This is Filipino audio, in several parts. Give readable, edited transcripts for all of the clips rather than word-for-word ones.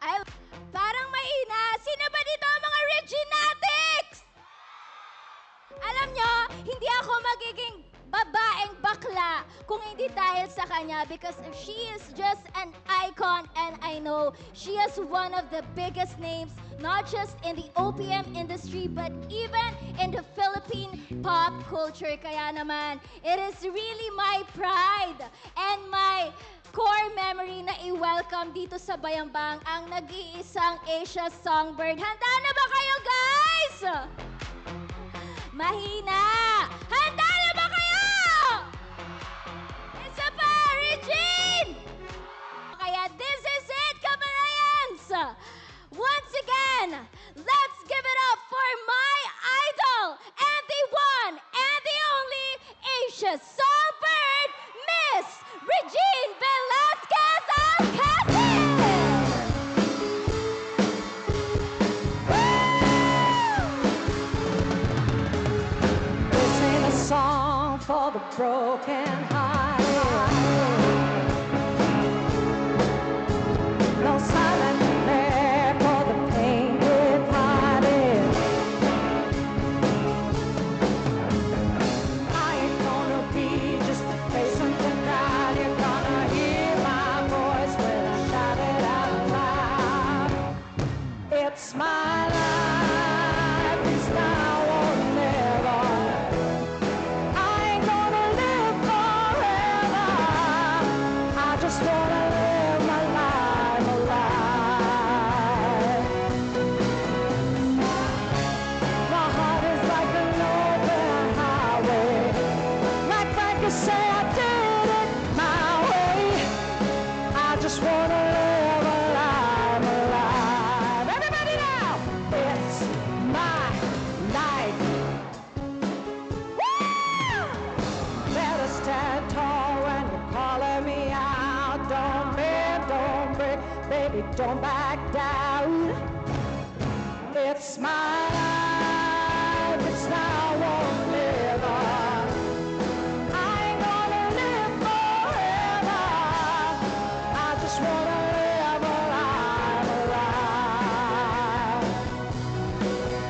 Ay, parang mahina. Sino ba dito ang mga Reginatics? Alam nyo, hindi ako magiging babaeng bakla kung hindi dahil sa kanya because she is just an icon and I know she is one of the biggest names not just in the OPM industry but even in the Philippine pop culture. Kaya naman, it is really my pride and my core memory na i-welcome dito sa Bayambang ang nag-iisang Asia Songbird. Handa na ba kayo, guys? Mahina! Handa na ba kayo? Isa pa, Regine! Kaya this is it, kabalayans! Once again, let's give it up for my idol and the one and the only Asia Songbird, Miss Regine Velasquez Alcacid! This ain't a song for the broken hearted. No silent prayer for the pain departed. I ain't gonna be just a face on the crowd. You're gonna hear my voice when I shout it out loud. It's my life, it's now or never. I ain't gonna live forever. I just wanna live my life alive. My heart is like an open highway. Like Frankie say, I did it my way. I just wanna live a life alive. Everybody now! It's my life. Woo! Better stand tall when you're calling me out. Don't bend, don't break, baby, don't back down. It's my life, it's now or never. I ain't gonna live forever. I just wanna live a life alive.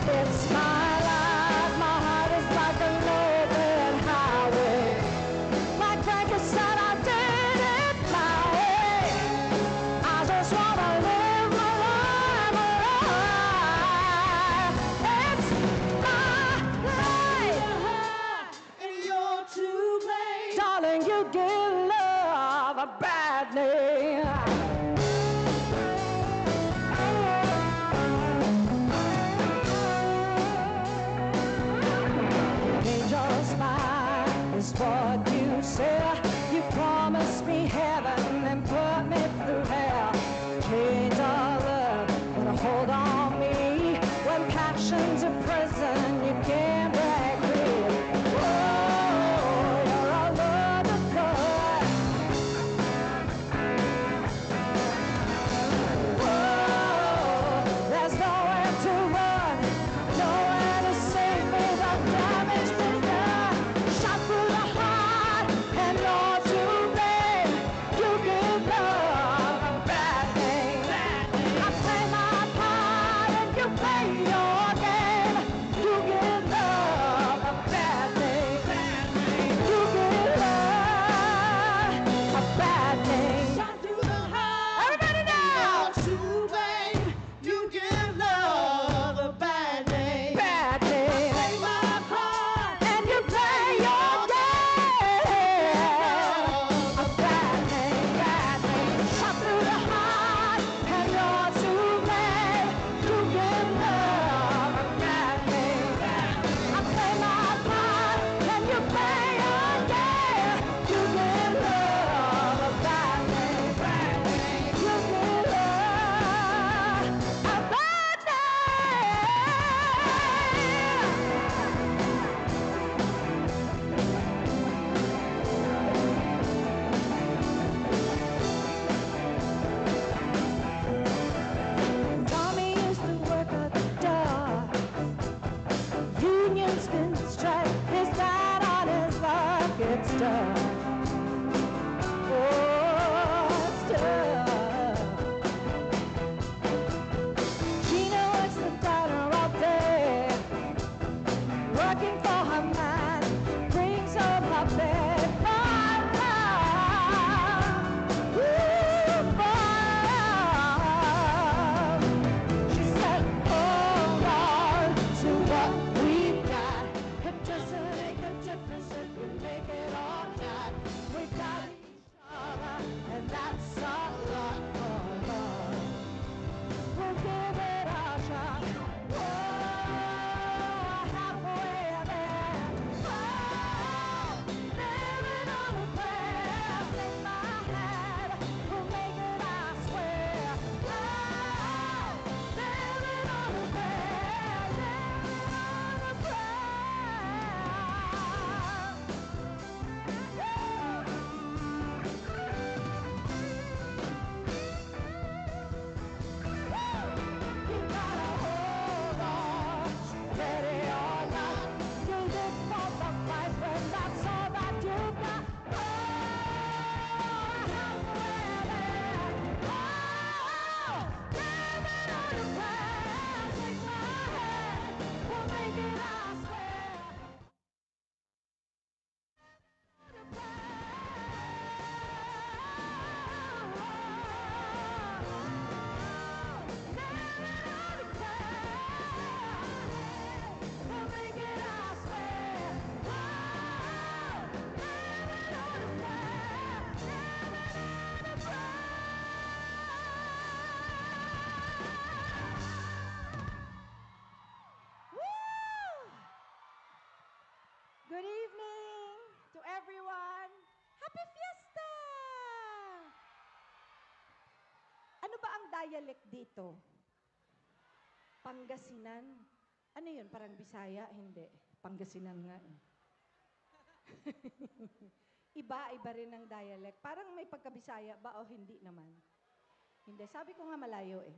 It's my life, my heart is like an open highway. Like Frankie said, I did it my way. I just wanna live my life alive. It's my life, and you're to blame. Darling, you give love a bad name. Angel smile is what you say. You promised me heaven and put me through hell. Chains of love put a hold on me. When passion's a prison, you can't break free. Oh, you're a wonderful. that's a lot for love. We'll give it a shot. Whoa, halfway there. Oh, living on a prayer. Take my hand, we'll make it, I swear. Oh, living on a prayer, living on a You gotta hold on, ready or not. You live for the fight when that's all that you've got. Oh, halfway there. Oh, living on a prayer. Take my hand, we'll make it, I swear. Good evening to everyone. Happy Fiesta! Ano ba ang dialect dito? Pangasinan. Ano yun? Parang Bisaya? Hindi. Pangasinan nga. Iba rin ang dialect. Parang may pagka-Bisaya ba o hindi naman? Hindi. Sabi ko nga malayo eh.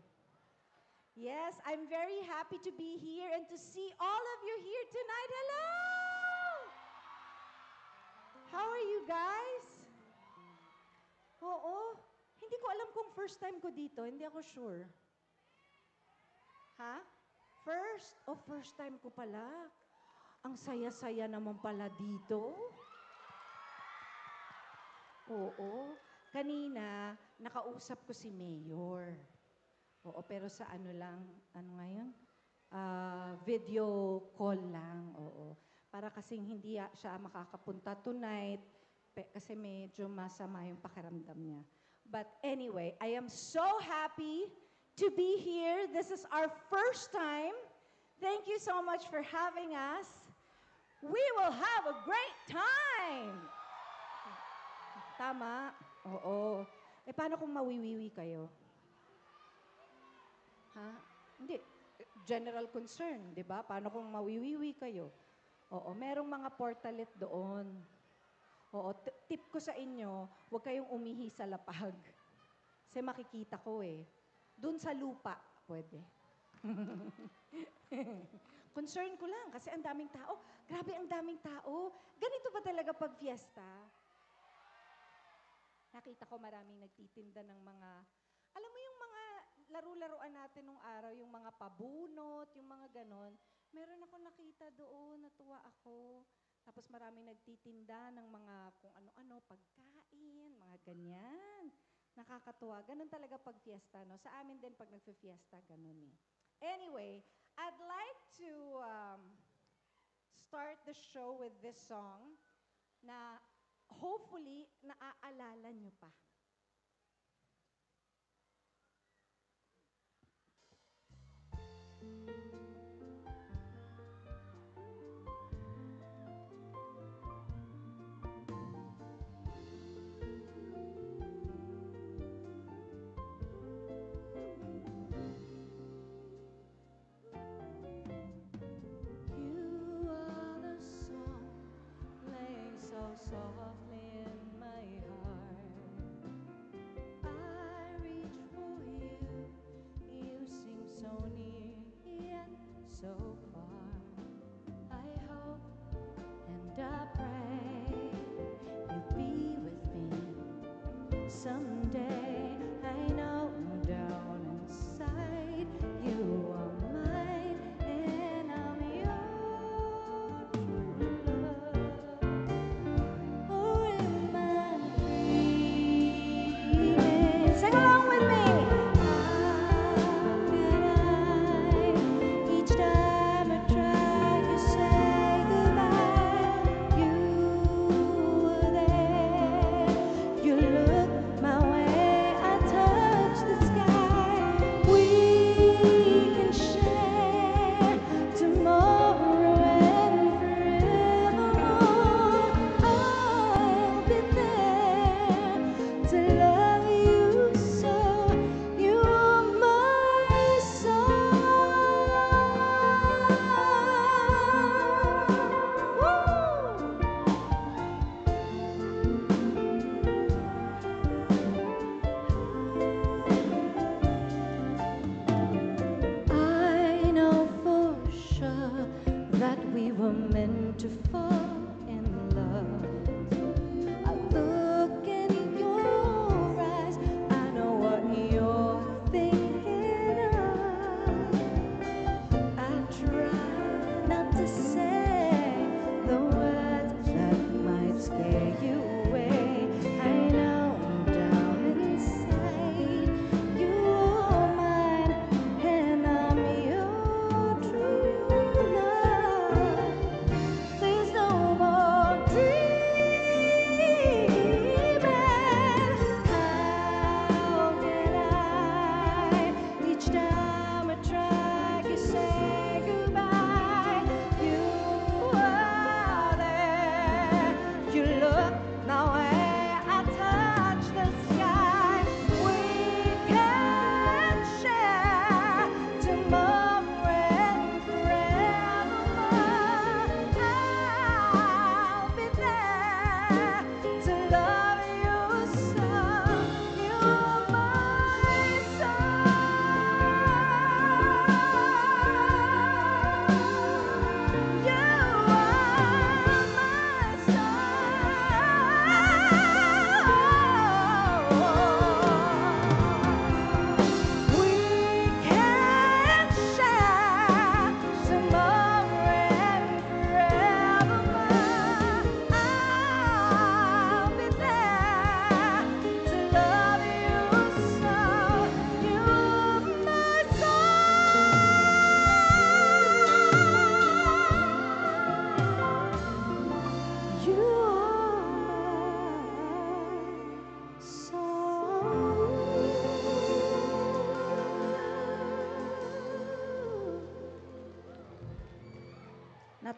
Yes, I'm very happy to be here and to see all of you here tonight. Hello! How are you guys? Oo. Hindi ko alam kung first time ko dito. Hindi ako sure. Ha? First? Oh, first time ko pala. Ang saya-saya naman pala dito. Oo. Kanina, nakausap ko si Mayor. Oo, pero sa ano lang, ano ngayon? Video call lang, oo. Para kasing hindi siya makakapunta tonight kasi medyo masama yung pakiramdam niya. But anyway, I am so happy to be here. This is our first time. Thank you so much for having us. We will have a great time! Tama? Oo. Eh, paano kung mawiwiwi kayo? Ha? Hindi. General concern, di ba? Paano kung mawiwiwi kayo? Oo, merong mga portalet doon. Oo, tip ko sa inyo, huwag kayong umihi sa lapag. Kasi makikita ko eh. Doon sa lupa, pwede. Concern ko lang kasi ang daming tao. Grabe, ang daming tao. Ganito ba talaga pag fiesta? Nakita ko maraming nagtitinda ng mga, alam mo yung mga laro-laruan natin nung araw, yung mga pabunot, yung mga ganon. Meron ako nakita doon, natuwa ako. Tapos maraming nagtitinda ng mga kung ano-ano, pagkain, mga ganyan. Nakakatuwa. Ganon talaga pag fiesta, no? Sa amin din pag nagfe-fiesta, ganon eh. Anyway, I'd like to start the show with this song na hopefully naaalala nyo pa. You are the song playing so softly in my heart.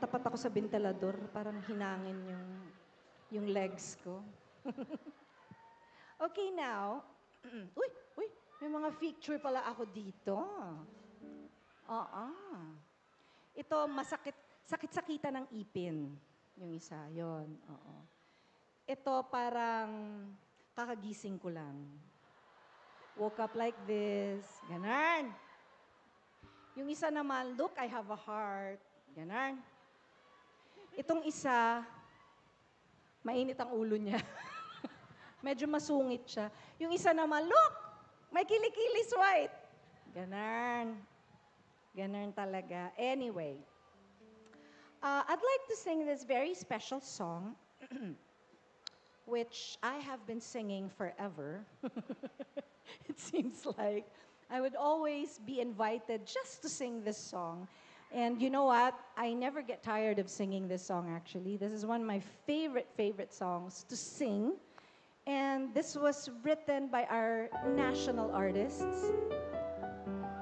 nakatapat ako sa ventilador, parang hinangin yung legs ko. Okay, now, uy, may mga feature pala ako dito. Oo. Ito, sakit-sakitan ng ipin. Yung isa, yon. Oo. Ito, parang kakagising ko lang. Woke up like this. Ganon. Yung isa naman, look, I have a heart. Ganon. Itong isa, mainit ang ulo niya. Medyo masungit siya. Yung isa naman, look, may kilikili white. Ganon. Ganon talaga. Anyway, I'd like to sing this very special song, which I have been singing forever. It seems like I would always be invited just to sing this song. And you know what? I never get tired of singing this song, actually. This is one of my favorite songs to sing. And this was written by our national artists,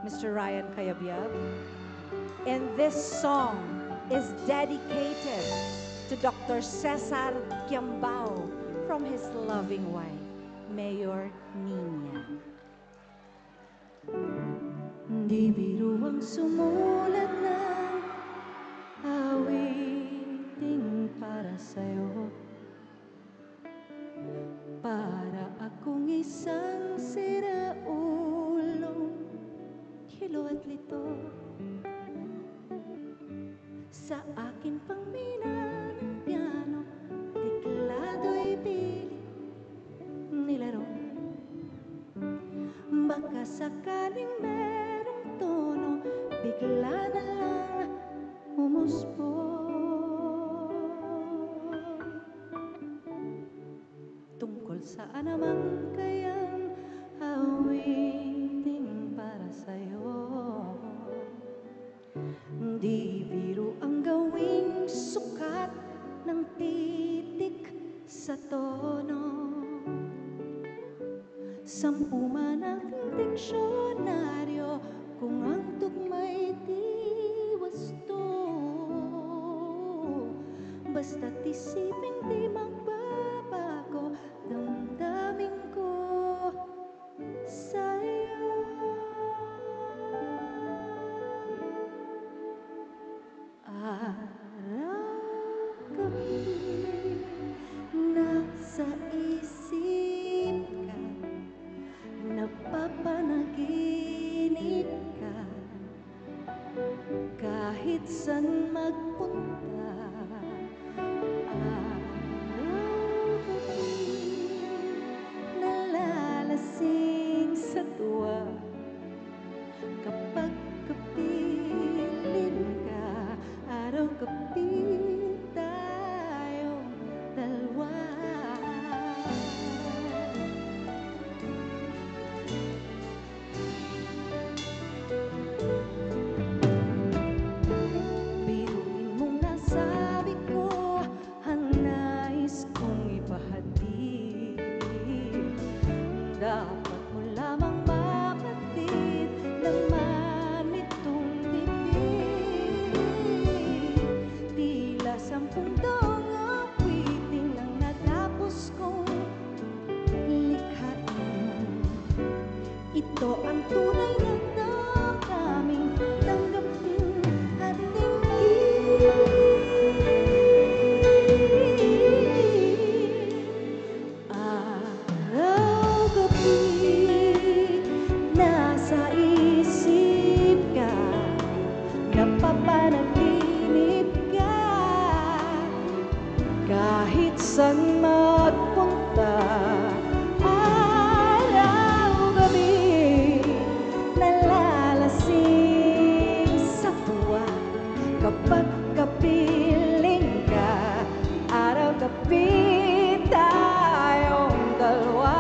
Mr. Ryan Cayabyab. And this song is dedicated to Dr. Cesar Quiambao from his loving wife, Mayor Nina. Di biro ang sumulat ng awiting para sa'yo, para akong isang siraulong hilo at lito. Sa akin pang mina ng piano, teklado'y pilit nilaro. Baka sakaling merong tono, bigla na lang umuspo. Tungkol saan naman kayang awiting para sa'yo? Di biro ang gawing sukat ng titik sa tono. 10 man ang diksyonaryo kung ang tugma'y di wasto. Basta't isipin di magbabago damdamin ko sa'yo. Araw-gabi nasa isip ka, napapanaginip ka, kahit saan magpunta. Araw-gabi nalalasing sa tuwa, kapag kapiling ka, araw-gabi tayong dalawa. Biruin mong nasabi ko, ang nais kong ipahayag. Dapat mo lamang mapatid ng manitong bibig. Tila 10 taong awiting ang natapos kong likhain. Ito ang tunay na damdaming tanggapin at tingin. Araw-gabi nasa isip ka, napapanaginip ka, kahit saan magpunta. Araw-gabi nalalasing sa tuwa, kapag kapiling ka, araw-gabi tayong dalawa.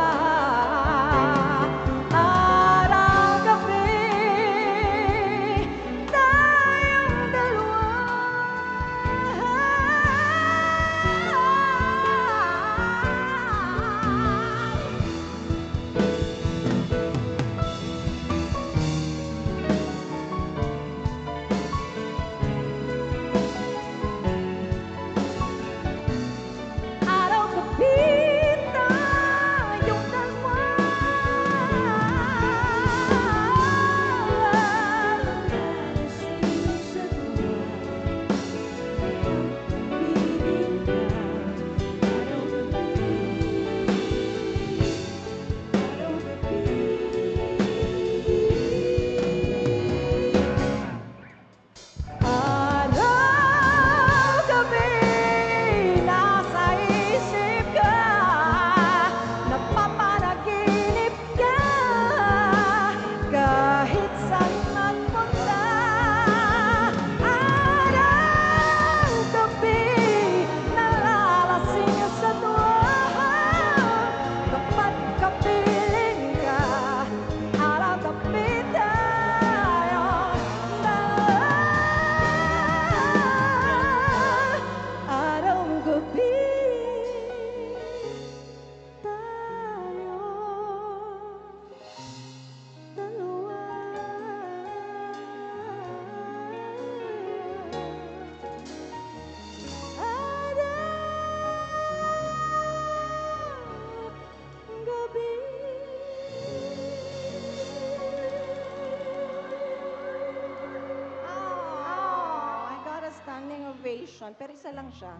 version, pero isa lang siya.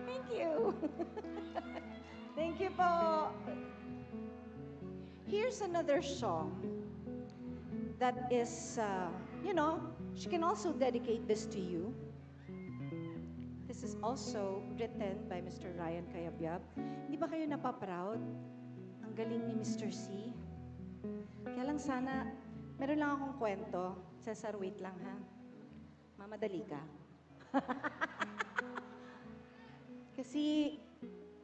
Thank you. Thank you po. Here's another song that is, she can also dedicate this to you. This is also written by Mr. Ryan Cayabyab. Hindi ba kayo napaproud? Ang galing ni Mr. C. Kaya lang sana, meron lang akong kwento. Cesar, wait lang ha. Mamadali ka. Kasi,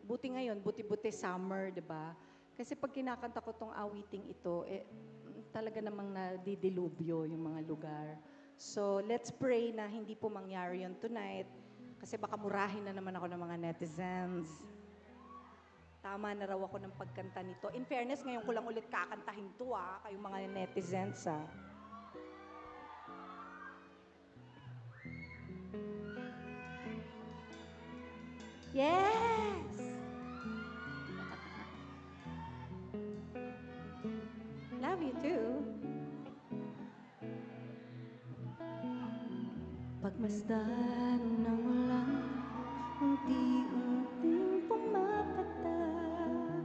buti ngayon, buti-buti summer, di ba? Kasi pag kinakanta ko tong awiting ito, talaga namang nadidilubyo yung mga lugar. So, let's pray na hindi po mangyari yun tonight. Kasi baka murahin na naman ako ng mga netizens. Tama na raw ako ng pagkanta nito. In fairness, ngayon ko lang ulit kakantahin to kayong mga netizens Yes! Love you too. Pagmasdan ng ulan, unti-unting pumapatak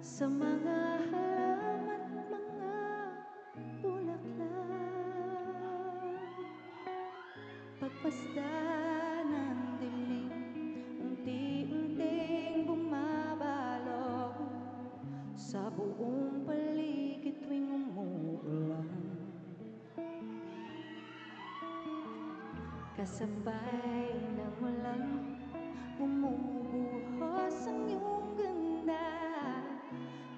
sa mga halaman at mga bulaklak. Pagmasdan ng dilim, unti-unting bumabalot sa buong paligid tuwing umuulan. Kasabay ng ulan, bumubuhos ang iyong ganda.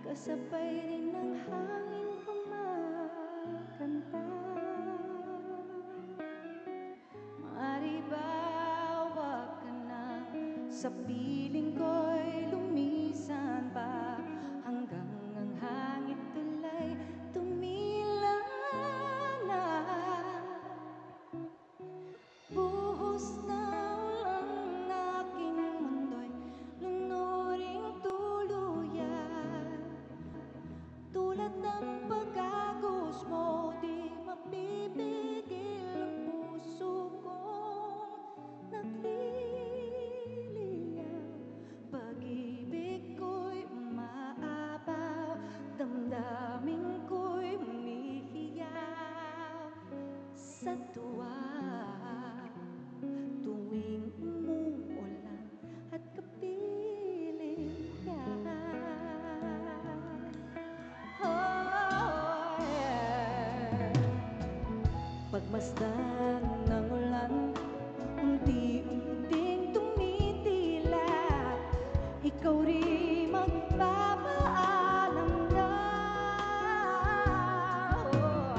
Kasabay rin ng hangin kumakanta. Maaari ba wag ka na sa piling ko'y lumisan pa hanggang ang hangin tulay tumila na. Buhos na ulang aking mundo'y lunuring tuluyan. Tulad ng pag-agos mo, di mapipigil ang puso kong nagliliyaw. Pag-ibig ko'y umaapaw, damdamin ko'y umihiyaw sa tuwa. Tuwing umuulan at kapiling ka. Oh, yeah. Pagmasdan ng ulan, unti-unting tumitila. Ikaw rin magpapaalam na. Oh,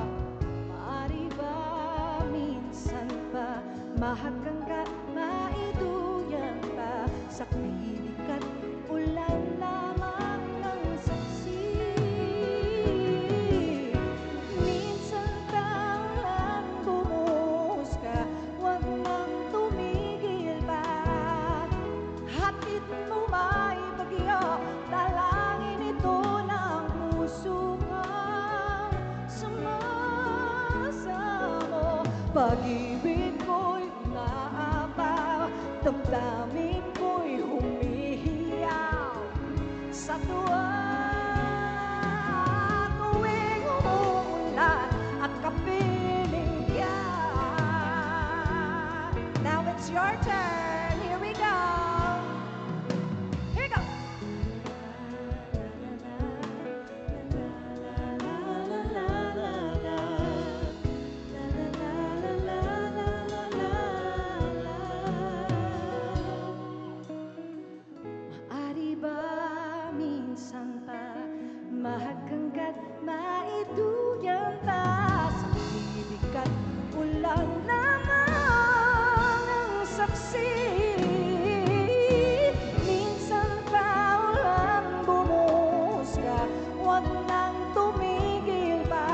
maaari ba minsan pa mahaganggat, maiduyan pa sa pilik at ulan lamang ng saksi. Minsan ka ulan, bumuhos ka, wag nang tumigil pa. Hatid mo may bagyo, talangin ito ng puso kang sumasamo. Pag-ibig ko'y naapaw, damdamin ko'y humihiyaw sa tuwa. Tuwing umuulan at kapiling ka. Now it's your turn. Here we go. Here we go. Maaari ba minsan pa mahaganggat, maiduyan pa sa pag-ibig at ulan lamang ang saksi. Minsan pa ulan, bumuhos ka, wag nang tumigil pa.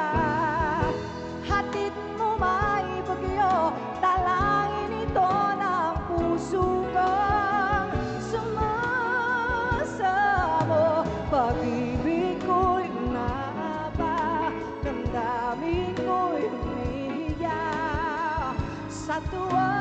Hatid mo may bagyo, talangin ito ng puso kang sumasamo. Pag-ibig ko'y naaba, damdamin ko'y humihiyaw sa tuwa.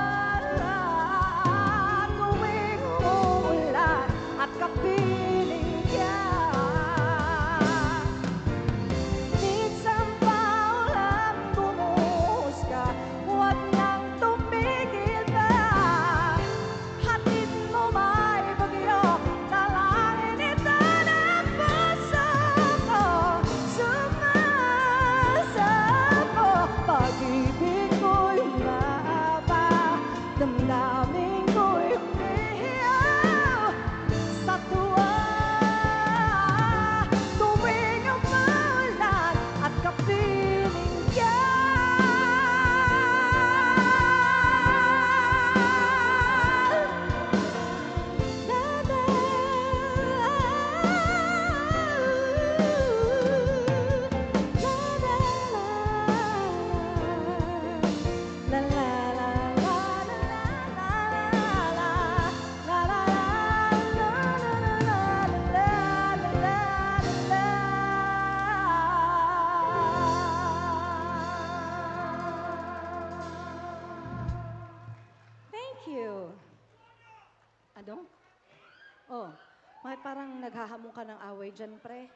parang naghahamon ka ng away dyan, pre.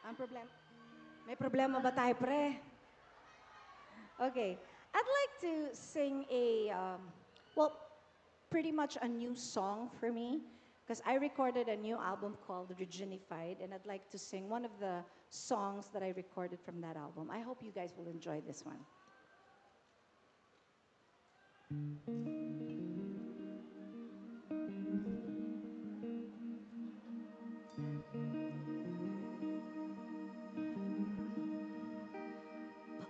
Ang problema. May problema ba tayo, pre? Okay. I'd like to sing well, pretty much a new song for me because I recorded a new album called Reginified, and I'd like to sing one of the songs that I recorded from that album. I hope you guys will enjoy this one.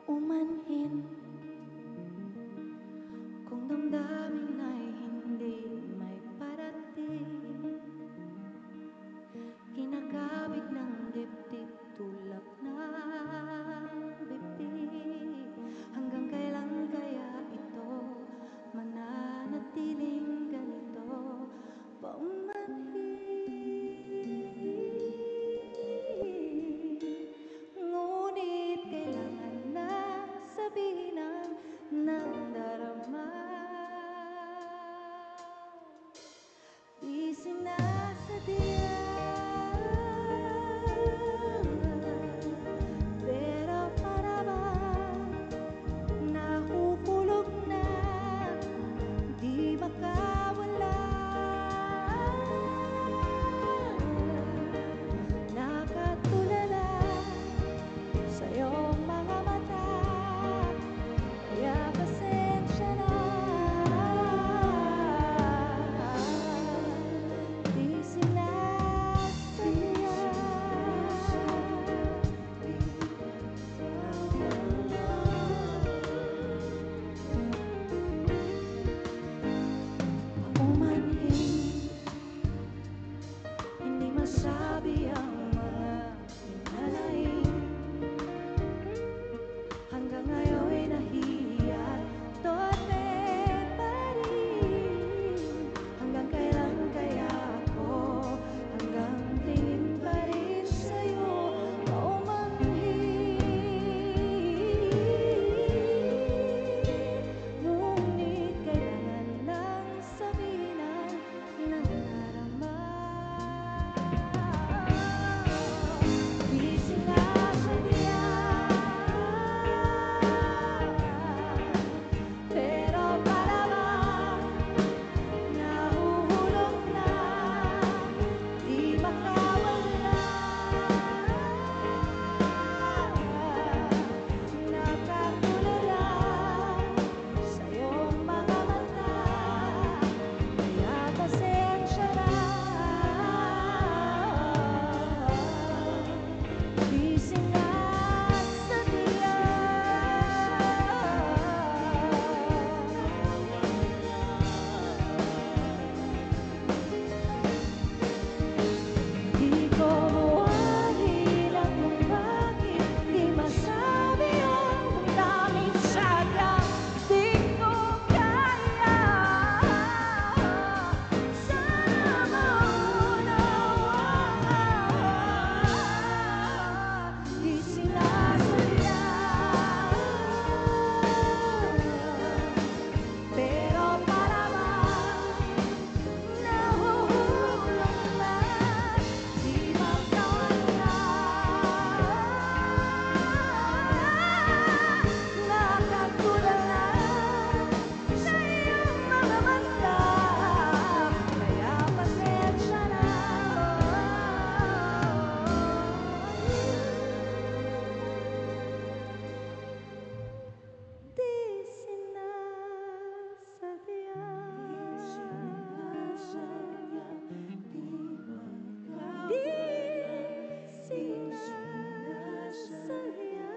Paumanhin kung damdamin ay hindi may parating, kinakabig ng dibdib tulak ng bibig. Hanggang kailan kaya ito mananatiling ganito? Paumanhin, ngunit kailangan na sabihin ang nadarama. Di sinasadya, pero para bang nahuhulog na, di makawala. Nakatulala sa iyong mga mata, kaya pasensya na. Di sinasadya. Paumanhin, hindi masabi ang mga hinanaing. Hanggang ngayon'y nahihiya, torpe pa rin. Hanggang kailan kaya ako, hanggang tingin pa rin sa'yo. Paumanhin, ngunit kailangan lang sabihin ang nadarama. Di sinasadya, pero para bang nahuhulog na, di makawala. Nakatulala sa iyong mga mata, kaya pasensya na. Di sinasadya. Di ko mahilang kung bakit di masabi ang damdamin, sadyang di ko kaya. Sana maunawaan. Di sinasadya, pero para bang nahuhulog na, di makawala. Nakatulala sa iyong mga mata, kaya pasensya na. Di sinasadya. Di sinasadya.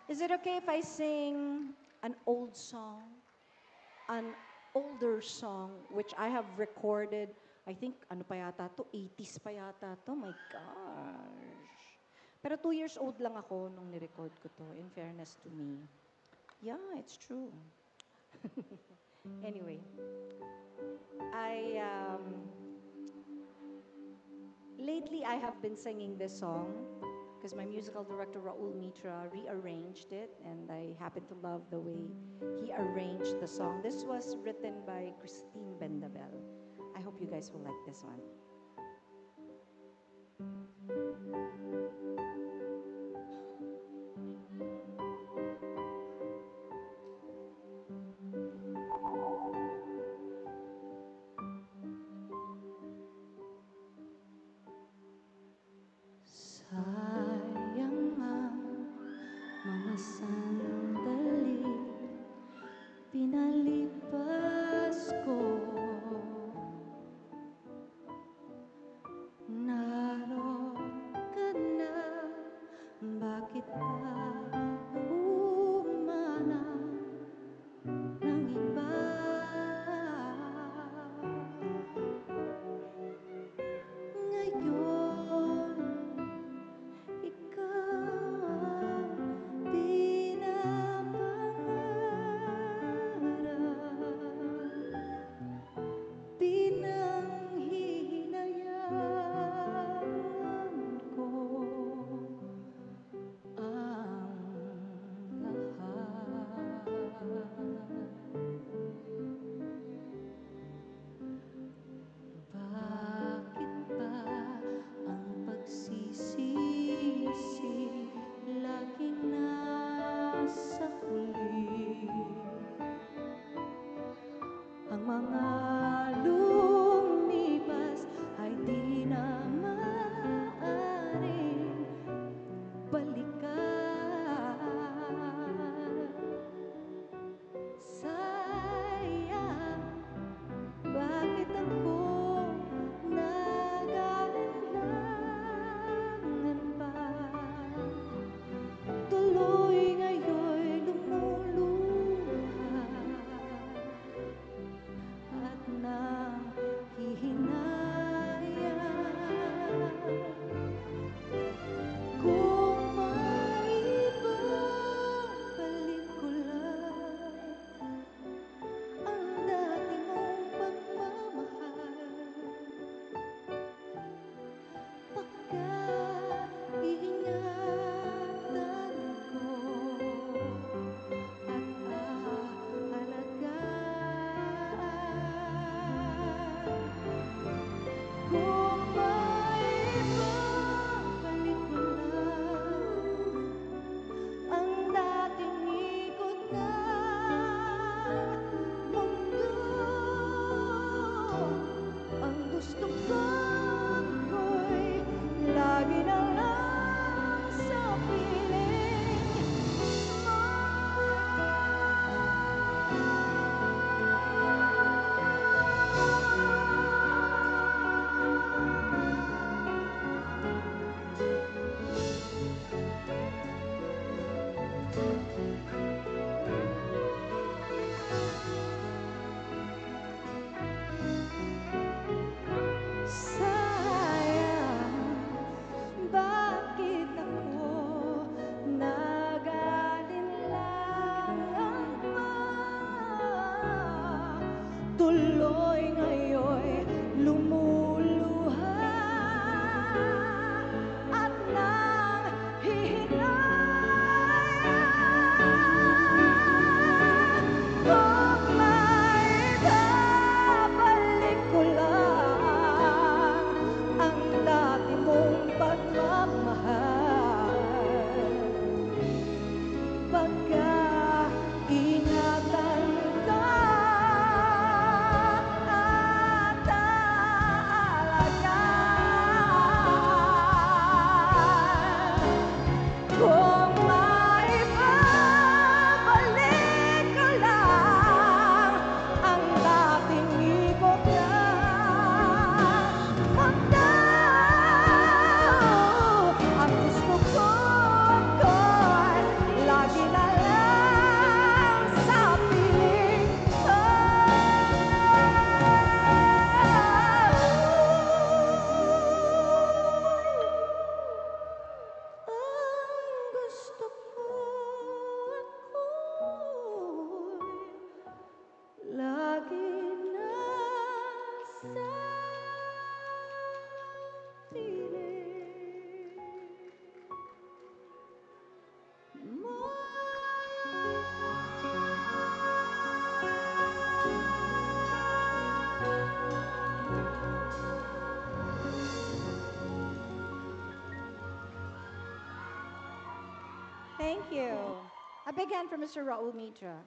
Is it okay if I sing an old song? An older song which I have recorded, I think, ano pa yata to, 80s pa yata to, my gosh. Pero 2 years old lang ako nung nirecord ko to, in fairness to me. Yeah, it's true. Anyway, lately I have been singing this song because my musical director Raul Mitra rearranged it, and I happen to love the way he arranged the song. This was written by Christine Bendabel. I hope you guys will like this one. Sayang ang mga sandali pinalipas ko. Naroon ka na, bakit pa humanap ng iba? Ngayon ikaw ang pinapangarap, pinanghihinayan ko ang lahat. Bakit ba ang pagsisisi laging nasa huli? Ang mga lumipas ay di na maaaring balikan. Sayang, bakit ako nag-aalinlangan pa? Tuloy ngayon'y lumuluha at nanghihinayang. Kung may ibang pelikula ang dati mong pagmamahal, pagka-ingatan ko at aalagaan. Kung may ibang pelikula ang dating ikot ng mundo, ang gusto kong ako'y lagi na lang sa piling mo. Sayang, bakit ako nag-aalinlangan pa? Tuloy ngayon'y lumuluha at nanghihinayang. Kung may babalik ko lang ang dati mong pagmamahal, pagka-ingatan ka at Thank you. A big hand for Mr. Raul Mitra.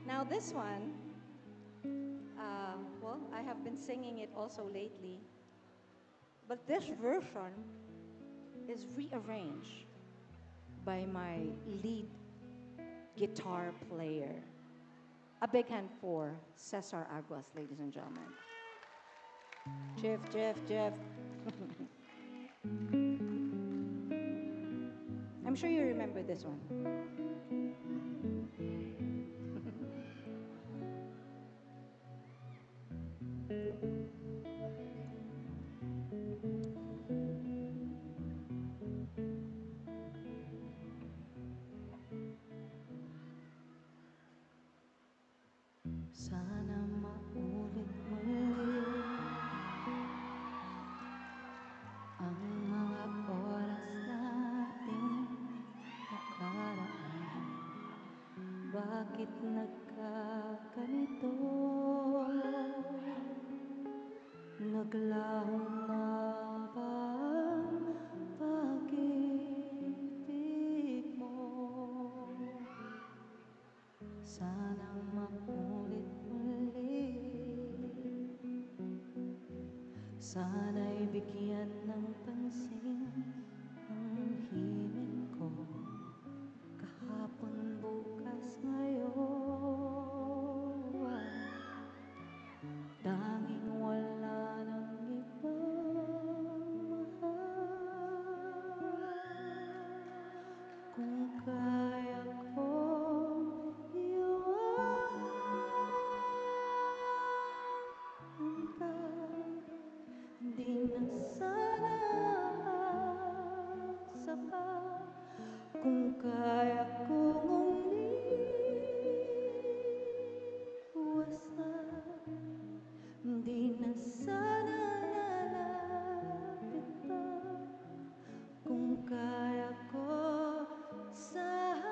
Now this one, well, I have been singing it also lately, but this version is rearranged by my lead guitar player. A big hand for Cesar Aguas, ladies and gentlemen. Jeff. I'm sure you remember this one. Sana maulit muli ang mga oras nating nakaraan. Bakit nagkaganito? Naglaho na ba ang pag-ibig mo? Sanang maulit muli. Sana'y bigyan ng pansin ang himig ko. Kahapon, bukas, ngayon. Tanging wala nang ibang mahal. Kung kaya kong iwanan ka, di na sana asa pa. Kung kaya kong umiwasan, di na sana lalapit pa. Kung kaya ko sana.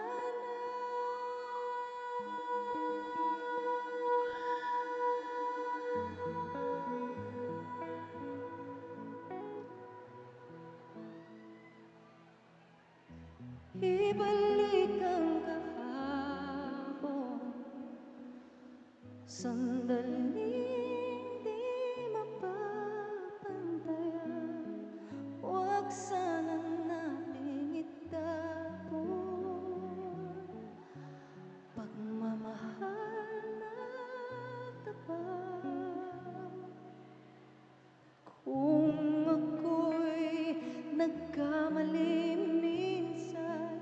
Ibalik ang kahapon, sandaling di mapapantayan. Huwag sana nating itapon pagmamahal na tapat. Kung ako'y nagkamali minsan,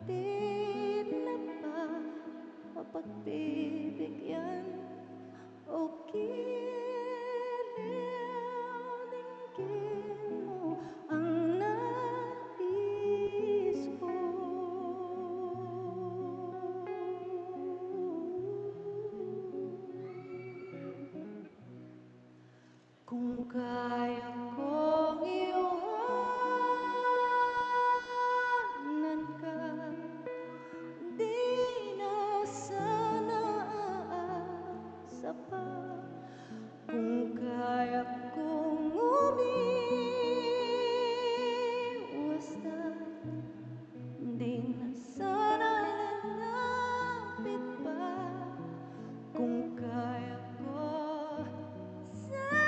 di na ba mapagbibigyan o kilinggin mo ang nais ko? Kung kaya kong iwanan ka, di na sana aasa pa. Kung kaya kong umiwasan, di na sana lalapit pa. Kung kaya ko sana.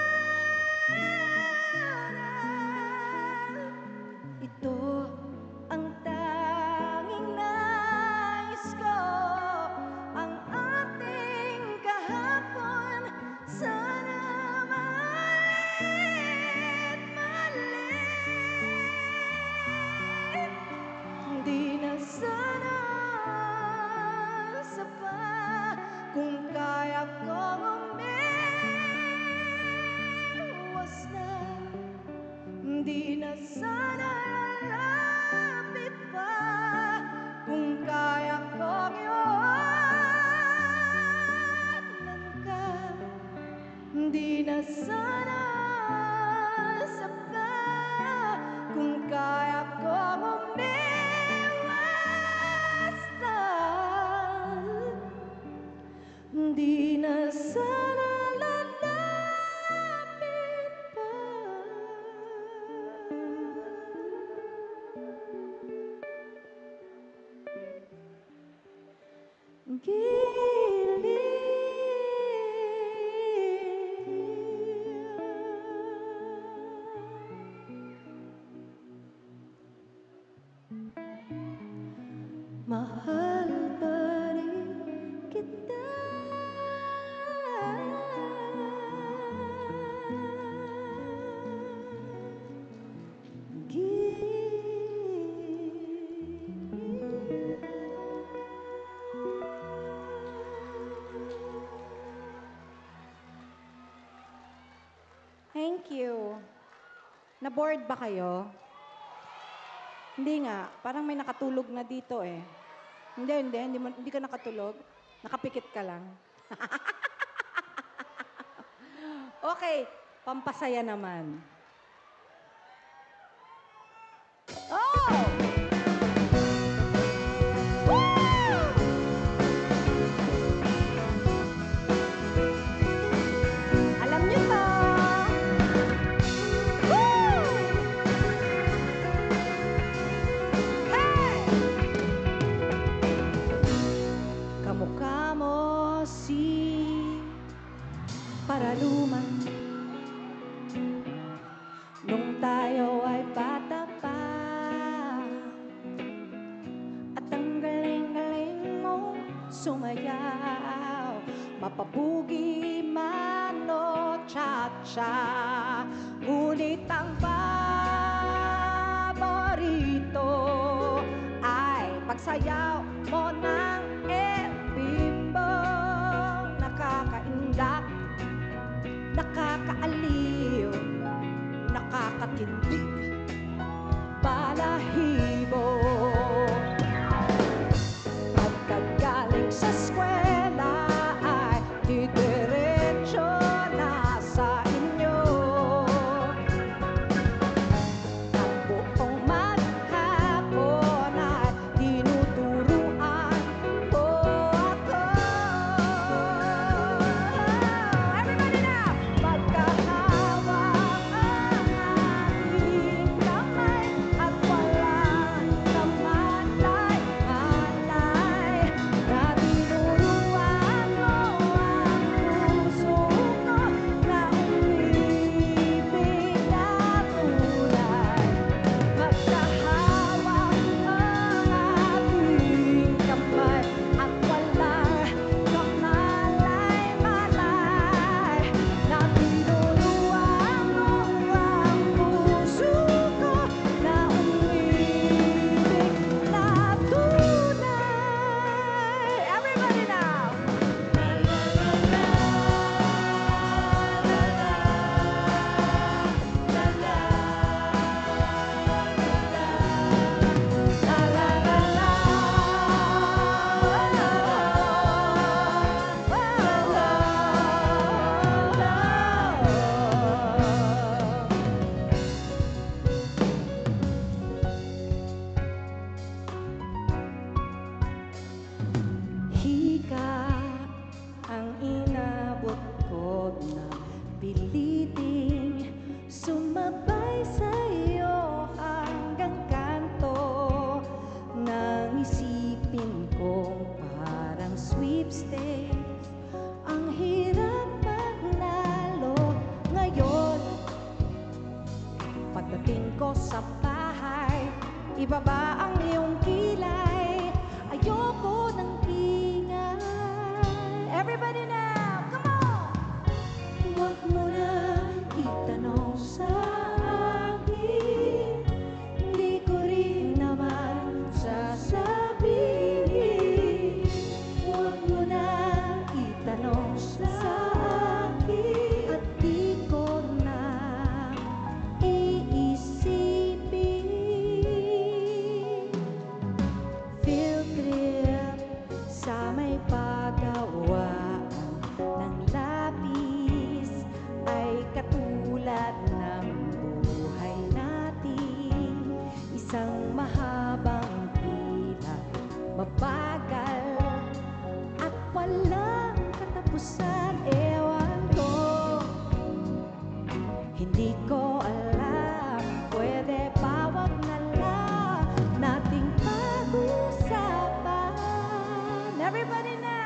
Mahal pa rin kita. Thank you. Na-bored ba kayo? Hindi nga. Parang may nakatulog na dito eh. Hindi ka nakatulog. Nakapikit ka lang. Okay, pampasaya naman. Oh! Woo! Alam niyo to. Woo! Hey! Kamukha mo si Paraluman nung tayo ay bata pa, at ang galing-galing mo sumayaw, mapabugi man o cha-cha, ngunit ang paborito ay pagsayaw mo ng bimbo. Nakakaindak, nakakaaliw, nakakatindig, balahibo. Pagkagaling sa eskwela ay didiretso na sa inyo. Ang buong maghapon ay tinuturuan mo ako. Everybody now! Pagkahawak ang aking kamay at walang kamalay-malay, na tinuruan mo ang puso ko na umibig na tunay. Pagkahawak ang aking kamay at walang kamalay-malay, na tinuruan mo ang puso ko na umibig na tunay. Everybody now! Hika ang inabot ko na piliting sumabay sa iyo hanggang kanto, nang isipin kong parang sweepstakes. Ang hirap manalo ngayon. Pagdating ko sa bahay, ibaba ang iyong kilay. Ayoko ng ingay. Everybody now, come on! Huwag mo na itanong sa akin, hindi ko rin naman sasabihin. Huwag mo na itanong sa akin, at di ko na iisipin. Field trip sa may pagawaan ng lapis ay katulad ng buhay natin. Isang mahabang pila, mabagal at walang katapusan. Ewan ko, hindi ko alam, pwede ba wag na lang nating pag-usapan. Everybody now!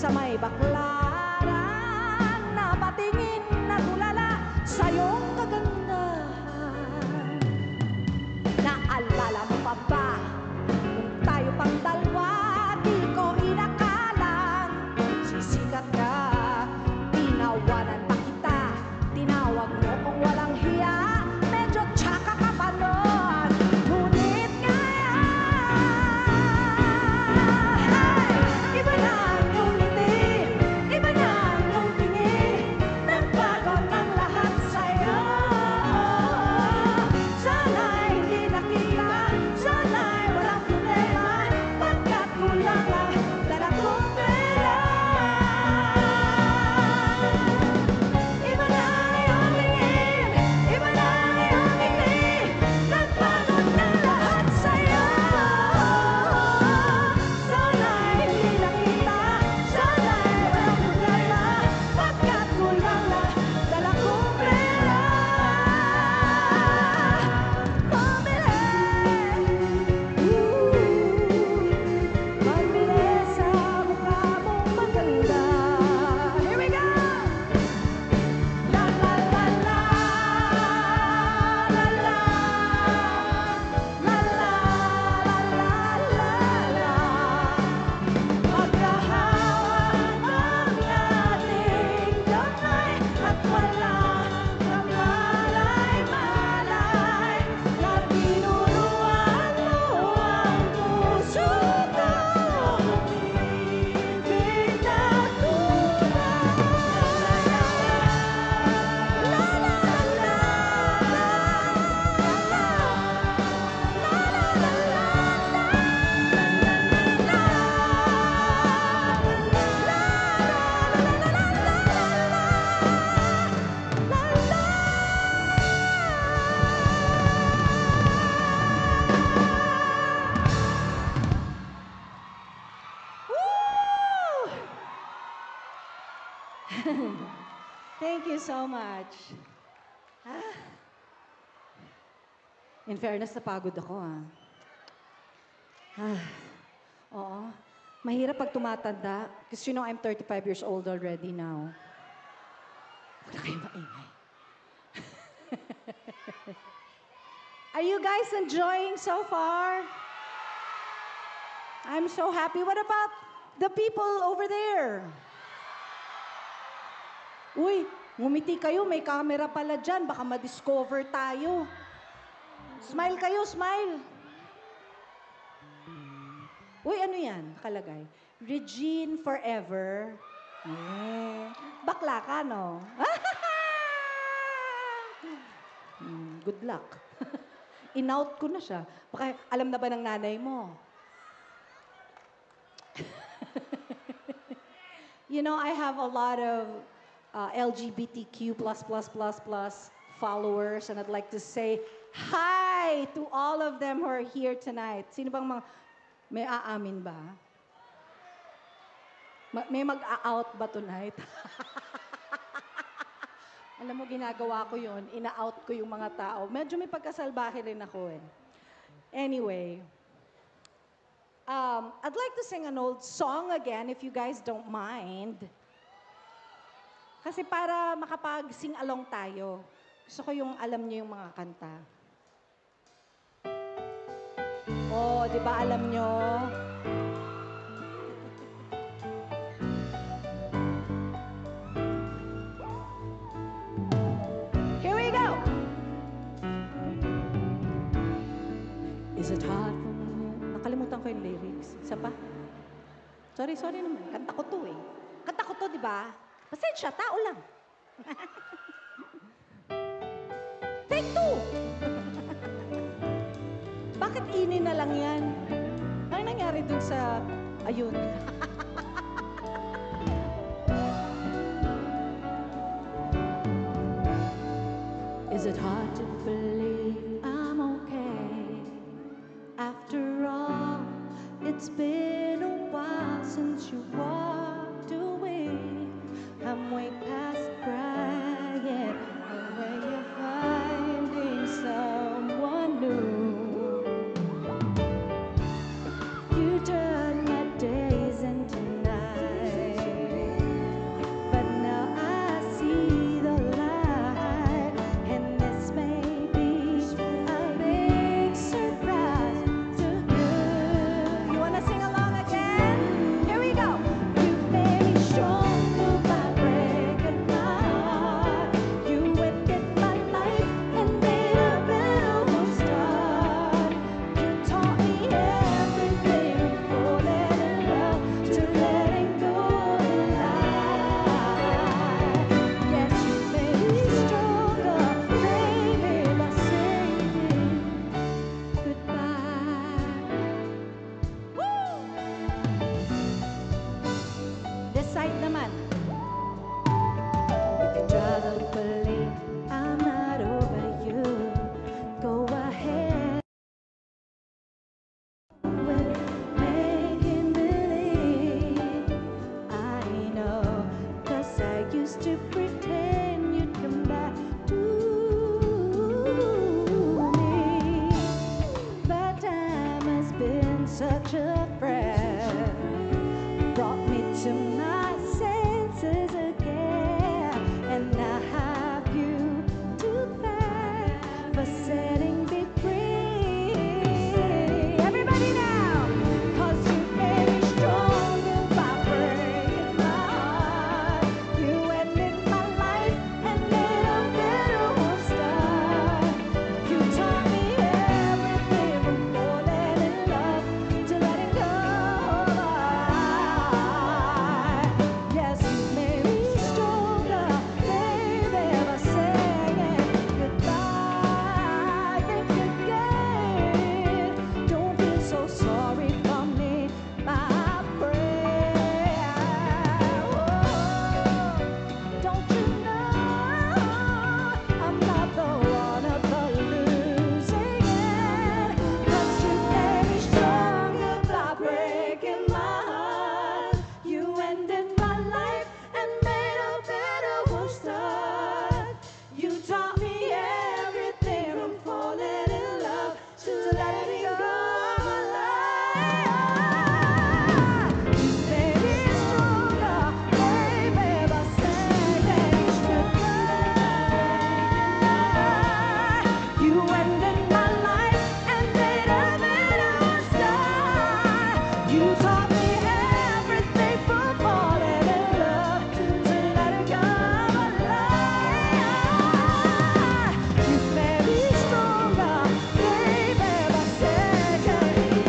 sa may baklaran, napatingin na tulala sa iyong kagandahan. Naalala mo pa ba kung tayo pang dalawa, di ko inakalang sisikat ka, tinawanan pa kita, tinawag mo kung walang hiya, medyo tsaka ka pa nun. Ngunit ngayon, iba na ang iyong ngiti, iba na ang iyong tingin, nagbago ng lahat sa'yo. Sana'y hindi nakita, sana'y walang problema, pagkat kulang lang dala kong pera. Iba na ang iyong tingin, iba na ang iyong ngiti, nagbago ng lahat sa'yo. Sana'y hindi nakita, sana'y walang problema, pagkat kulang lang dala kong pera. Pambili sa mukha mong maganda. Here we go! La la la la, la la, la la, la la, la. Magkahawak ang ating kamay at walang kamalay-malay na tinuruan mo ang puso ko. Umibig na tunay. La la la la, Woo! Thank you so much. Ah. In fairness, napagod ako Oo. Mahirap pag tumatanda. Because you know, I'm 35 years old already now. Huwag na kayo maingay. Are you guys enjoying so far? I'm so happy. What about the people over there? Uy, ngumiti kayo. May camera pala dyan. Baka ma-discover tayo. Smile kayo, smile. Uy, ano yan? Nakalagay. Regine forever. Bakla ka, no? Good luck. In-out ko na siya. Baka alam na ba ng nanay mo? You know, I have a lot of LGBTQ followers, and I'd like to say hi to all of them who are here tonight. Sino bang may aamin ba? May mag-a-out ba tonight? Alam mo, ginagawa ko yun. Ina-out ko yung mga tao. Medyo may pagkasalbahe rin ako eh. Anyway, I'd like to sing an old song again, if you guys don't mind. Kasi para makapag-sing along tayo. Gusto ko yung alam niyo yung mga kanta. Oh, di ba alam nyo? Here we go! Is it hard for me? Nakalimutan ko yung lyrics. Isa pa? Sorry naman. Kanta ko to eh. Kanta ko to, di ba? Pasensya, tao lang. Take two! Bakit ini na lang yan? Ano nangyari dun sa... Ayun. Is it hard to believe I'm okay? After all, it's been a while since you walked away. I'm way past crying, and when you're finding someone new, you turn my days into nights. side naman. If you try to believe I'm not over you, go ahead with making believe. I know, 'cause I used to pretend you'd come back to me. But time has been such a friend, brought me to my senses again, and I have you to thank for setting me free. Everybody now, 'cause you made me stronger by breaking my heart. You ended my life and made a better one start. You taught me everything from falling in love to letting go. Yes, you made me stronger, baby, by saying goodbye. Think again. Don't feel so sorry for me, my friend. Don't you know I'm not the one of the losing end? 'Cause you made me stronger by breaking my heart. You ended my life and made a better one start. You taught me everything from falling in love to letting go. You made me stronger, baby, by saying goodbye. You ended my life and made a better one start. You taught me everything from falling in love to letting go. You made me stronger, baby, by saying goodbye.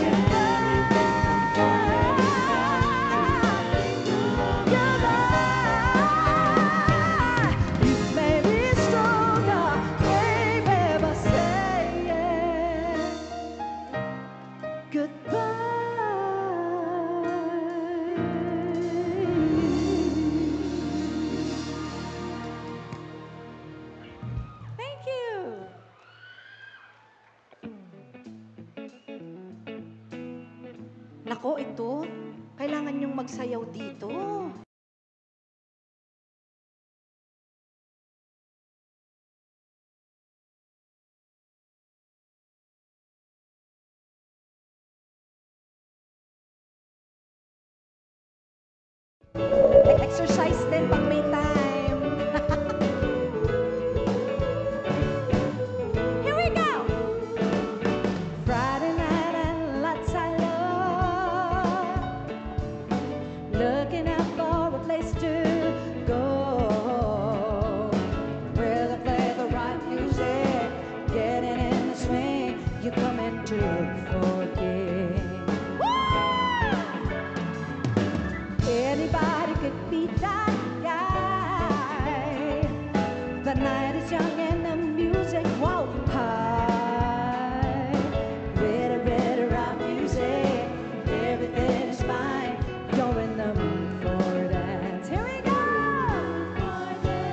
You made me stronger, baby, by saying goodbye. Thank you. Nako, ito. Kailangan niyong magsayaw dito. Exercise din pag may time. Here we go! Friday night and lots I love, looking out for a place to go, where they play the right music, getting in the swing, you come into forget. Anybody could be that guy. The night is young and the music won't high. Ready, rock music, everything is fine. You're in the mood for a dance. Here we go!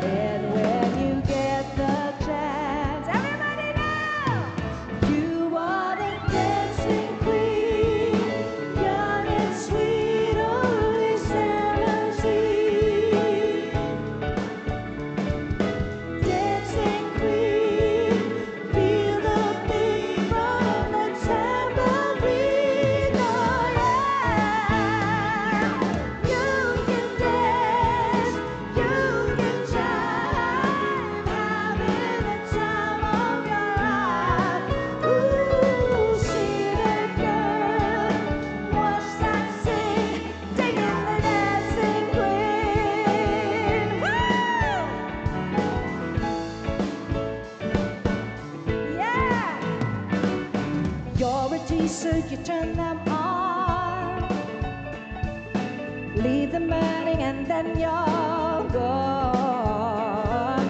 And when you get the chance, everybody now! You are the dancing queen, young and sweet, only 17. Dancing queen, feel the beat from the tambourine, oh yeah. You can dance, you can jive, having the time of your life. Ooh, see that girl, watch that sing, digging the dancing queen. Woo! Yeah! You're a teaser, you turn them on, leave them burning and then you're gone.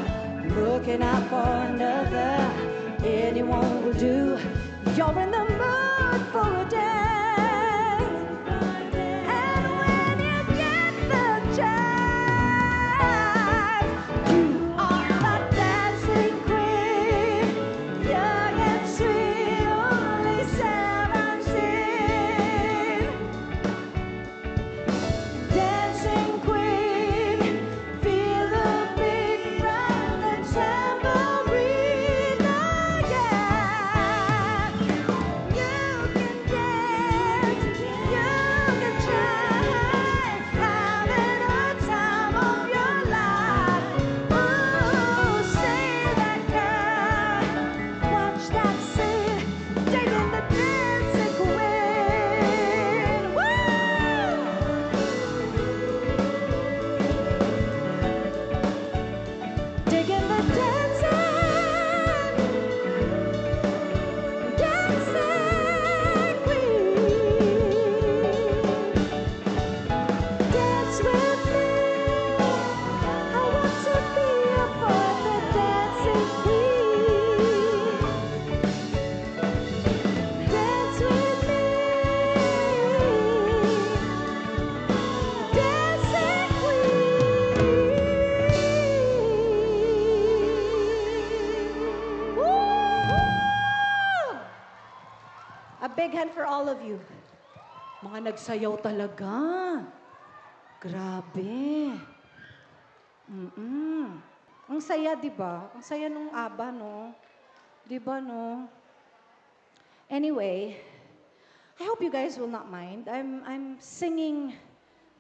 Looking out for another, anyone will do. You're in the mood for a dance. And when you get the chance, big hand for all of you. Mga nagsayaw talaga. Grabe. Ang saya, di ba? Ang saya nung ABBA, no? Di ba, no? Anyway, I hope you guys will not mind. I'm singing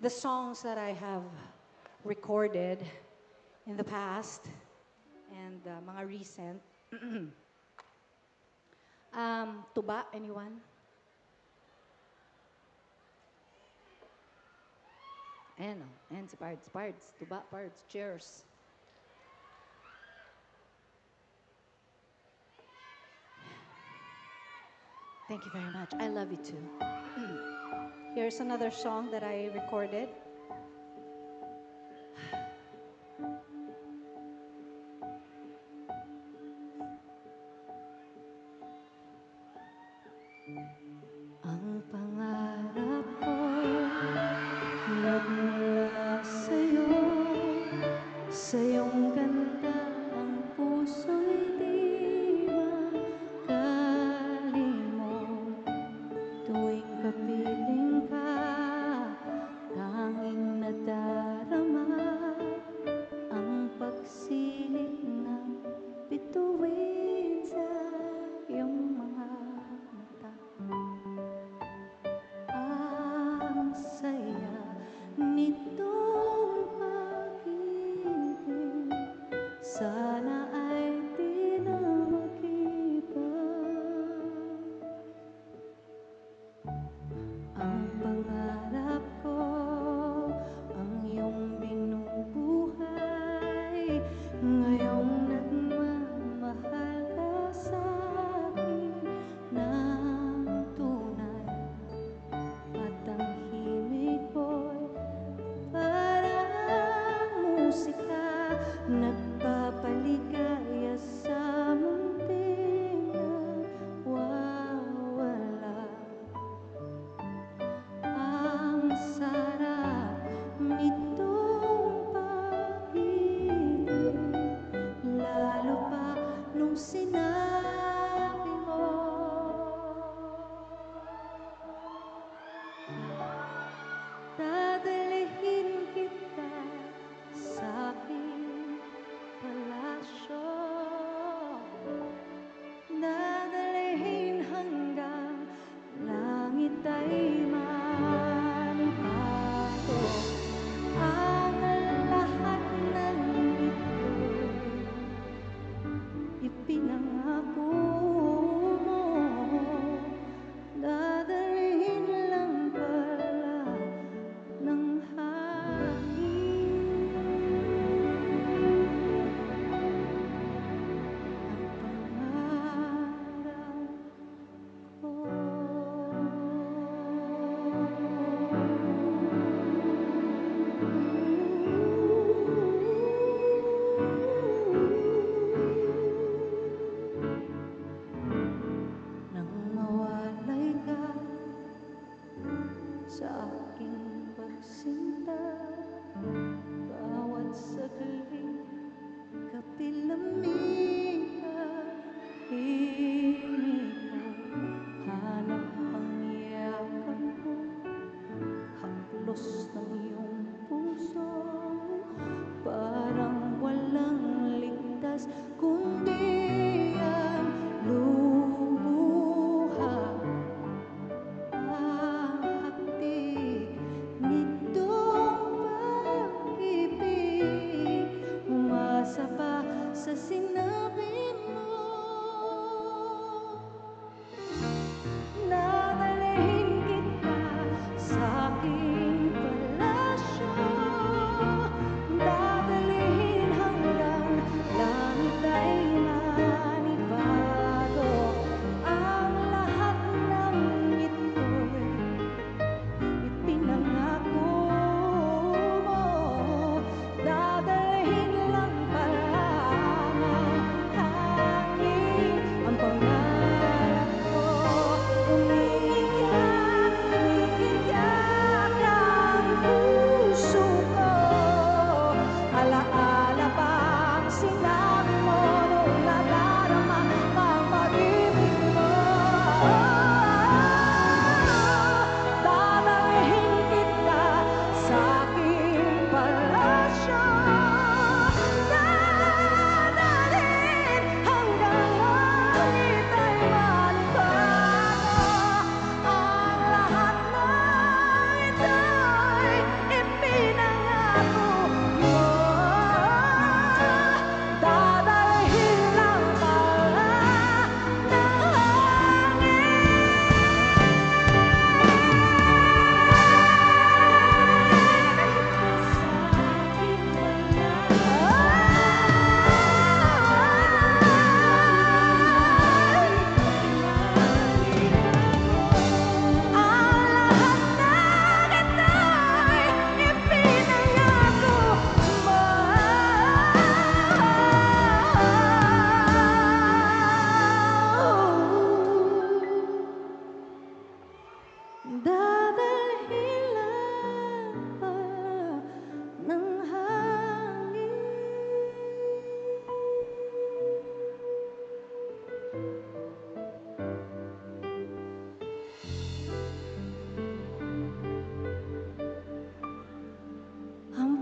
the songs that I have recorded in the past and mga recent. Tuba, anyone? Ayan, ayan si Pards. Tuba, Pards. Cheers. Thank you very much. I love you too. Here's another song that I recorded. Ang pangarap ko nagmula sa'yo, sa iyong ganda ang puso'y di makalimot. Tuwing kapiling ka, tanging nadarama ang pagsilip ng bituin sa iyong mga mata. Ang saya nitong pag-ibig, sana ay di na mag-iba. Ang pangarap ko, ang iyong binubuhay, ngayong nagmamahal ka sa'kin ng tunay. At ang himig ko'y parang musika, nagpapaliwanag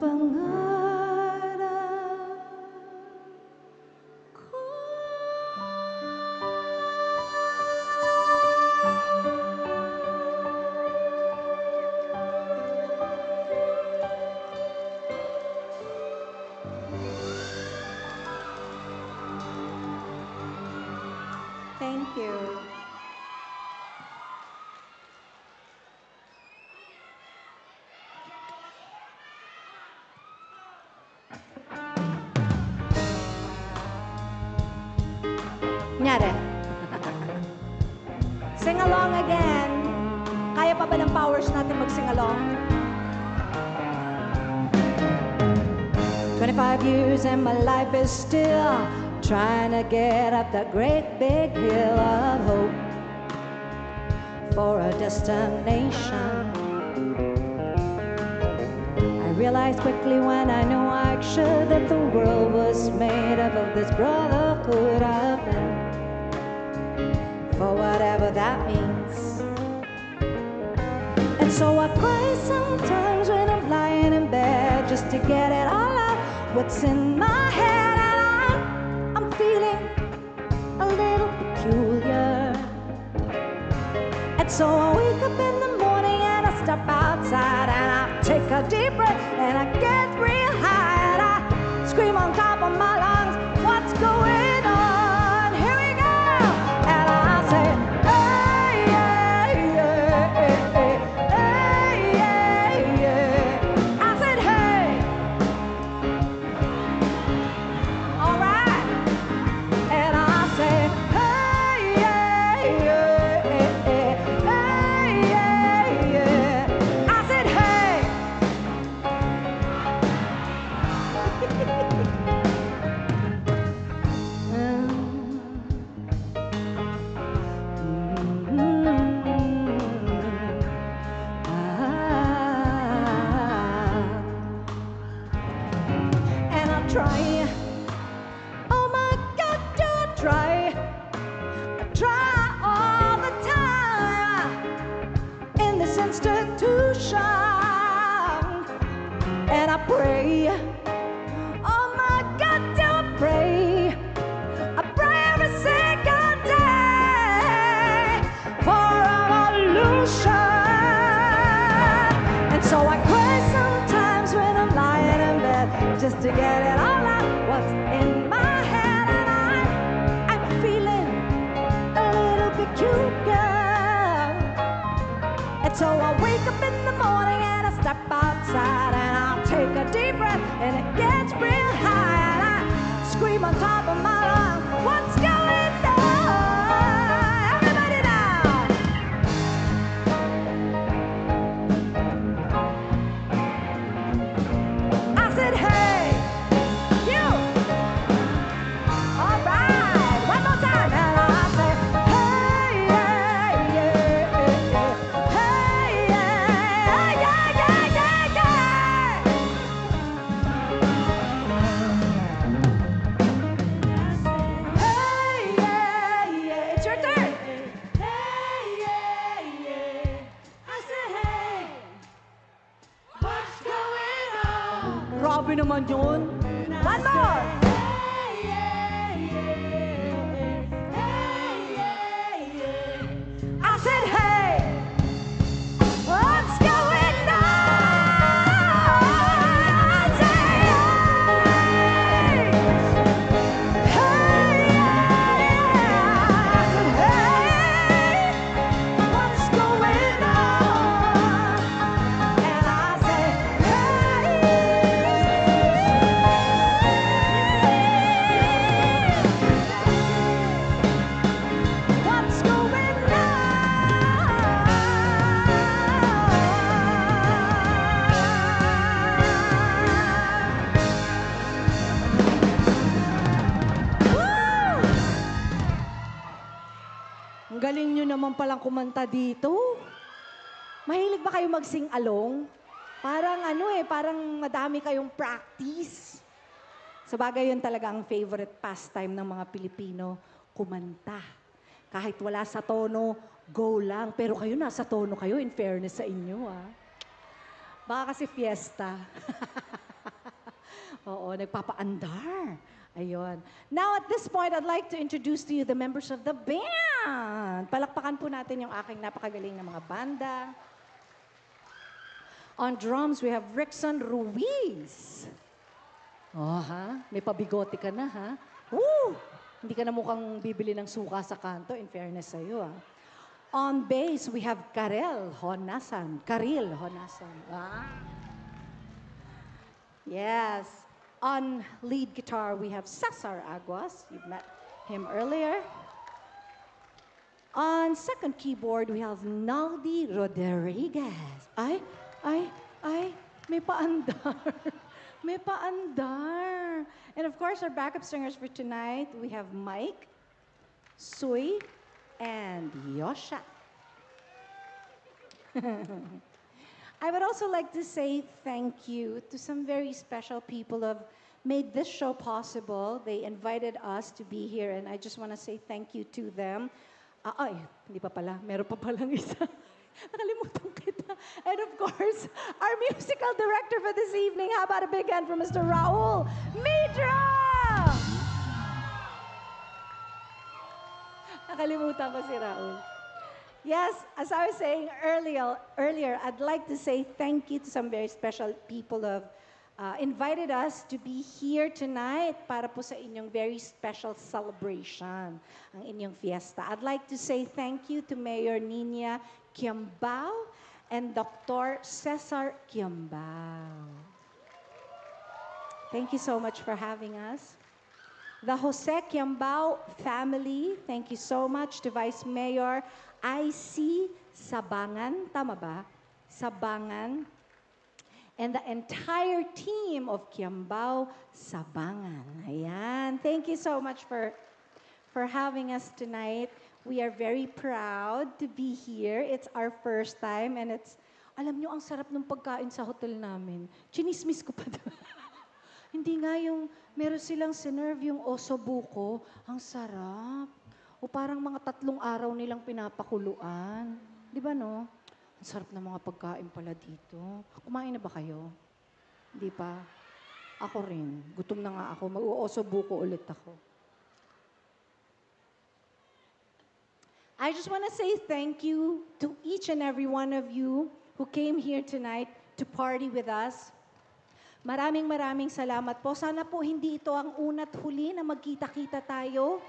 pangarap ko. Thank you. Nyari. Sing along again. Kaya pa ba ng powers natin mag-sing along? 25 years and my life is still trying to get up that great big hill of hope for a destination. I realized quickly when I knew I should that the world was made up of this brotherhood of men, for whatever that means. And so I cry sometimes when I'm lying in bed just to get it all out what's in my head, and I'm feeling a little peculiar. And so I wake up in the morning and I step outside and I take a deep breath and I get real high and I scream on top of my lungs, what's going on? Here we go! And I say, hey, yeah, yeah, hey, yeah, yeah. I said, hey. All right. And I say, hey, yeah, yeah, hey, yeah, yeah. I said, hey. And I try. Oh my God, do I try? I try all the time in this institution, and I pray. Oh my God, do I pray? I pray every single day for evolution. And so I cry sometimes when I'm lying in bed just to get it all out what's in my head, and I'm feeling a little peculiar. And so I wake up in the morning and I step outside and I'll take a deep breath and it gets real high and I scream on top of my lungs, what's going on? Everybody now! I said, hey, you! All right, one more time, and I say, hey, yeah, yeah, yeah, hey, yeah, yeah, yeah, yeah, yeah. Hey, yeah, yeah, it's your turn. Hey, yeah, yeah. I said, hey, what's going on? Grabe naman yun. One more. Hey, yeah, yeah. Hey, yeah, yeah. I said, hey, what's going on? Say, hey, hey, yeah. I said, hey, what's going on? And I say, what's going on? Woo! Ang galing nyo naman palang kumanta dito. Mahilig ba kayo mag-sing along? Parang parang madami kayong practice. Sa bagay yun talaga ang favorite pastime ng mga Pilipino, kumanta. Kahit wala sa tono, go lang. Pero kayo nasa tono kayo, in fairness sa inyo, ah. Baka kasi fiesta. Oo, nagpapaandar. Ayun. Now, at this point, I'd like to introduce to you the members of the band. Palakpakan po natin yung aking napakagaling na mga banda. On drums, we have Rickson Ruiz. Oh, ha? May pabigote ka na, ha? Woo! Hindi ka na mukhang bibili ng suka sa kanto, in fairness sa'yo, ha? On bass, we have Karil Honasan. Ah. Yes. On lead guitar, we have Cesar Aguas. You've met him earlier. On second keyboard, we have Naldi Rodriguez. Ay, may paandar. May paandar. And of course, our backup singers for tonight, we have Mike, Sui, and Yosha. I would also like to say thank you to some very special people who have made this show possible. They invited us to be here, and I just want to say thank you to them. Ay, hindi pa pala. Meron pa palang isa. Nakalimutan kita. And of course, our musical director for this evening. How about a big hand for Mr. Raul Midra? Nakalimutan ko si Raul. Yes, as I was saying earlier, I'd like to say thank you to some very special people who have invited us to be here tonight para po sa inyong very special celebration, ang inyong fiesta. I'd like to say thank you to Mayor Nina Quiambao and Dr. Cesar Quiambao. Thank you so much for having us. The Jose Quiambao family, thank you so much to Vice Mayor IC Sabangan, tama ba? Sabangan. And the entire team of Quiambao Sabangan. Ayan. Thank you so much for having us tonight. We are very proud to be here. It's our first time and alam nyo, ang sarap ng pagkain sa hotel namin. Chinismis ko pa doon. Hindi nga yung, meron silang sinerve yung osobuco. Ang sarap. O parang mga 3 araw nilang pinapakuluan. Di ba, no? Ang sarap ng mga pagkain pala dito. Kumain na ba kayo? Hindi pa? Ako rin. Gutom na nga ako. Mag-uuosobuco ulit ako. I just want to say thank you to each and every one of you who came here tonight to party with us. Maraming salamat po. Sana po hindi ito ang una't huli na magkita-kita tayo.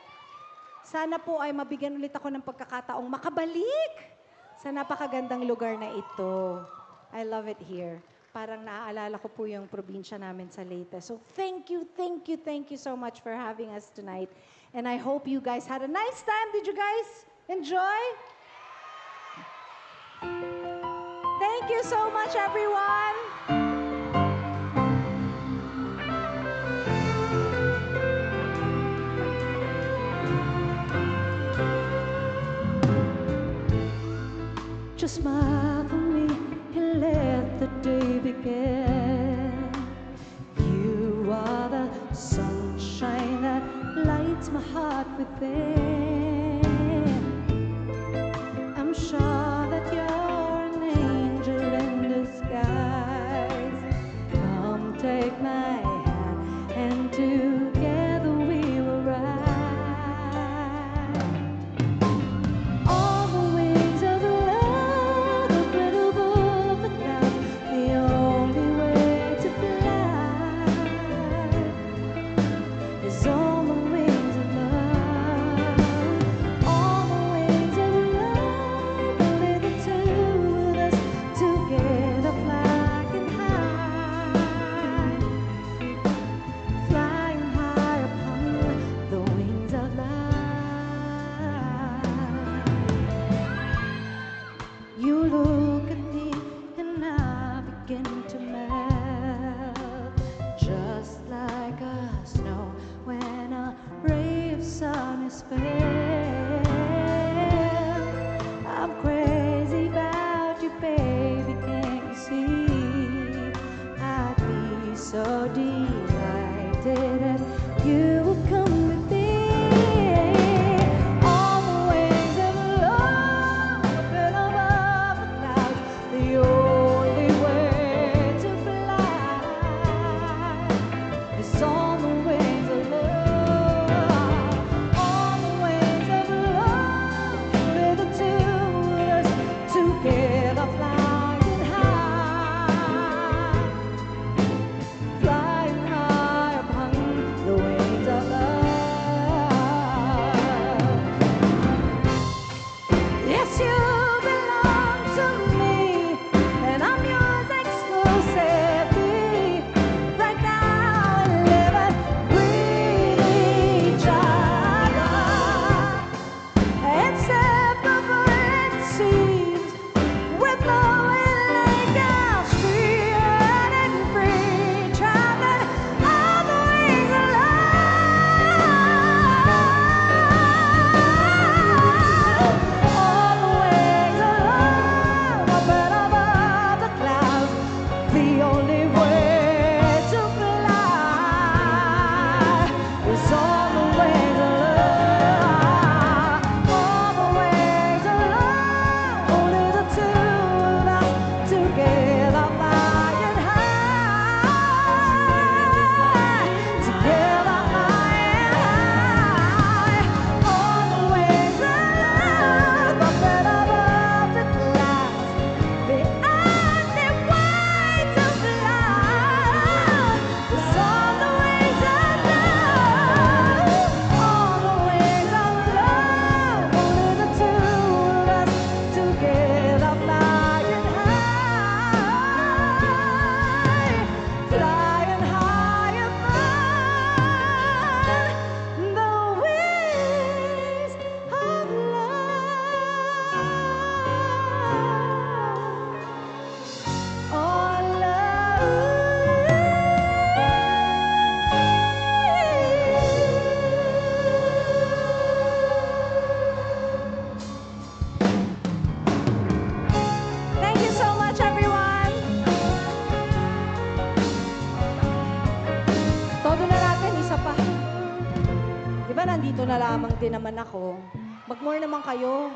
Sana po ay mabigyan ulit ako ng pagkakataong makabalik sa napakagandang lugar na ito. I love it here. Parang naaalala ko po yung probinsya namin sa Leyte. So thank you so much for having us tonight. And I hope you guys had a nice time. Did you guys enjoy? Thank you so much, everyone. Just smile for me and let the day begin. You are the sunshine that lights my heart within. I'm sure that you're an angel in disguise. Come take my hand and together we will ride. On the wings of love, a brittle above the clouds, the only way to fly is on the wings of love. On the wings of love, only the two of us together flying high, flying high upon the wings of love. You look at me and I begin to melt, just like a snow when a ray of sun is felt. I'm crazy about you, baby, can't you see? I'd be so delighted if you would come with me. On the wings of love, and above the clouds, the only way to fly It's on the wings of love. On the wings of love. With the two of us together flying high. Flying high upon the wings of love. Yes, you belong to me, and I'm yours exclusively. Right now, we live and breathe each other. Inseparable it seems, with flowing like a stream, running free, traveling on the wings of love. On the wings of love, up and above the clouds, the only way to fly is on the wings of love. On the wings of love, only the two of us together flying high, together flying high. On the wings of love, up and above the clouds, the only way to fly is on the wings of love. On the wings of love, only the two of us together flying high, flying high above the wings of love. Oh, Thank you so much, everyone. Todo na natin, isa pa. Di ba nandito na lamang din naman ako? Mag-more naman kayo.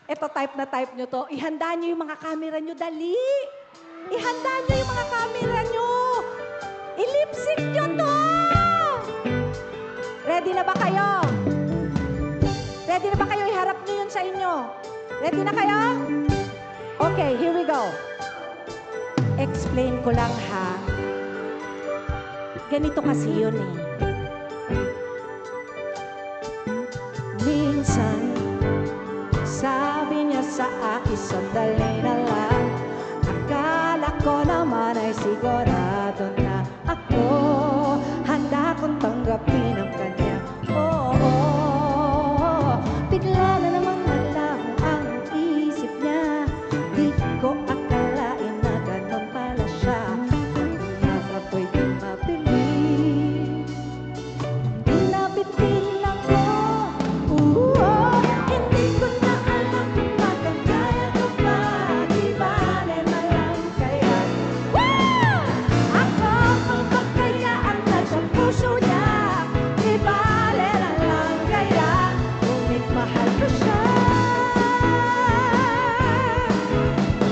Ito, type na type nyo to. Ihanda nyo yung mga camera nyo, dali. Ihanda nyo yung mga camera nyo. I-lip-sync nyo to. Ready na ba kayo? Ready na ba kayo? Iharap nyo yun sa inyo. Ready na kayo? Okay, here we go. Explain ko lang ha. Ganito kasi yun eh. Minsan, sabi niya sa akin, sandali na lang. Akala ko naman ay sigurado na ako handa kong tanggapin ang kanya. Oo, bigla na namang naglaho ang isip niya. Di ko akalain na ganon pala siya. At ako'y di mabilis. Nabitin ako. Hindi ko na alam kung magkakaya ko pa. Di bale na lang kaya. Ako ang pagkayaan na sa puso niya. Di bale na lang kaya. Ngunit mahal ko siya.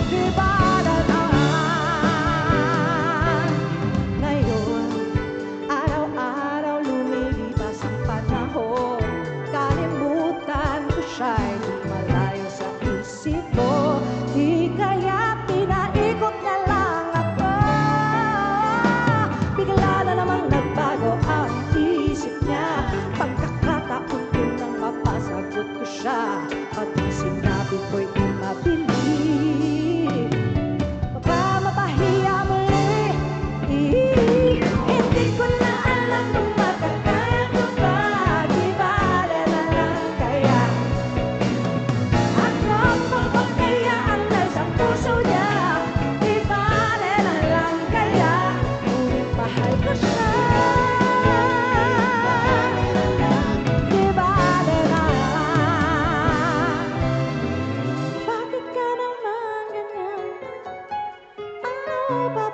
Di bale na lang. Ngayon, araw-araw lumilipas ang panahon. Kalimutan ko siya'y di malayo sa isip ko. Di kaya pinaikot na lang ako. Bigla na namang nagbago ang isip niya. Pagkakataon ko nang mapasagot ko siya. Pati sinabi ko'y di mabili. Baka mapahiya muli. Hindi ko na alam kung makakaya ko pa. Di bale na lang kaya. Ako ang pagkakayaan na sa puso niya. Di bale na lang kaya. Ngunit mahal ko siya. Di bale na lang. Bakit ka naman ganyan? Ano ba